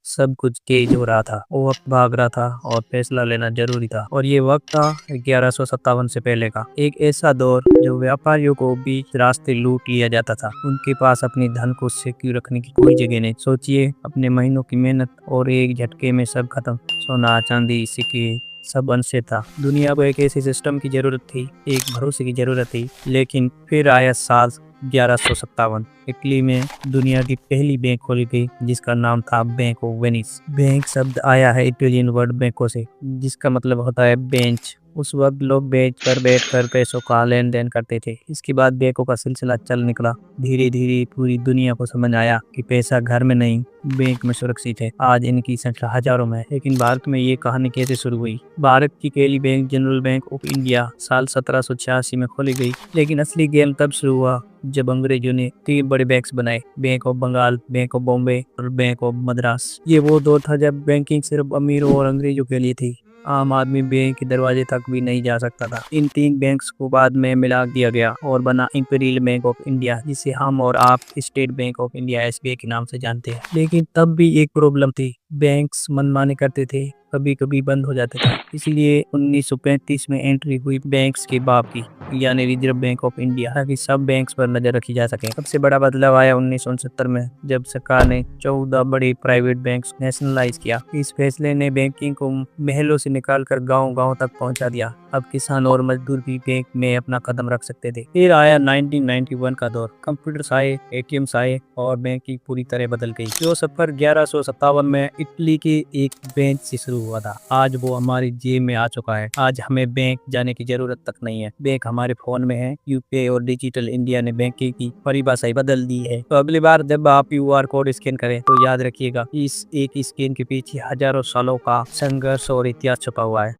सब कुछ तेज हो रहा था, वो वक्त भाग रहा था और फैसला लेना जरूरी था। और ये वक्त था 1157 से पहले का, एक ऐसा दौर जो व्यापारियों को बीच रास्ते लूट लिया जाता था। उनके पास अपनी धन को सिक्योर रखने की कोई जगह नहीं। सोचिए, अपने महीनों की मेहनत और एक झटके में सब खत्म। सोना, चांदी, सिक्के सब अनसे था। दुनिया को एक ऐसे सिस्टम की जरूरत थी, एक भरोसे की जरूरत थी। लेकिन फिर आया साल 1157। इटली में दुनिया की पहली बैंक खोली गई, जिसका नाम था बैंक ऑफ वेनिस। बैंक शब्द आया है इटालियन वर्ड बैंको से, जिसका मतलब होता है बेंच। उस वक्त लोग बेंच पर बैठकर पैसों का लेन देन करते थे। इसके बाद बैंकों का सिलसिला चल निकला। धीरे धीरे पूरी दुनिया को समझ आया कि पैसा घर में नहीं, बैंक में सुरक्षित है। आज इनकी संख्या हजारों में है। लेकिन भारत में ये कहानी कैसे शुरू हुई? भारत की पहली bank general bank of India साल 1786 में खोली गई। लेकिन असली गेम तब शुरू हुआ जब अंग्रेजों ने 3 बड़े बैंक्स बनाए, bank of Bengal, bank of Bombay और बैंक ऑफ मद्रास। ये वो दौर था जब बैंकिंग सिर्फ अमीरों और अंग्रेजों के लिए थी। आम आदमी बैंक के दरवाजे तक भी नहीं जा सकता था। इन 3 बैंक्स को बाद में मिला दिया गया और बना इंपीरियल बैंक ऑफ इंडिया, जिसे हम और आप state bank of India SBI के नाम से जानते हैं। लेकिन तब भी एक प्रॉब्लम थी, बैंक्स मनमानी करते थे, कभी कभी बंद हो जाते थे। इसलिए 1935 में एंट्री हुई बैंक्स के बाप की, यानी रिजर्व बैंक ऑफ इंडिया, ताकि सब बैंक्स पर नजर रखी जा सके। सबसे बड़ा बदलाव आया 1969 में, जब सरकार ने 14 बड़े प्राइवेट बैंक्स नेशनलाइज किया। इस फैसले ने बैंकिंग को महलों से निकालकर गांव-गांव तक पहुंचा दिया। अब किसान और मजदूर भी बैंक में अपना कदम रख सकते थे। फिर आया 1991 का दौर। कंप्यूटर्स आए, एटीएम्स आए और बैंकिंग पूरी तरह बदल गई। जो सफर 1157 में इटली के एक बेंच से शुरू हुआ था, आज वो हमारी जेब में आ चुका है। आज हमें बैंक जाने की जरूरत तक नहीं है, बैंक हमारे फोन में है। यूपीआई और डिजिटल इंडिया ने बैंकिंग की परिभाषा ही बदल दी है। तो अगली बार जब आप क्यूआर कोड स्कैन करें तो याद रखिएगा, इस एक स्कैन के पीछे हजारों सालों का संघर्ष और इतिहास छुपा हुआ है।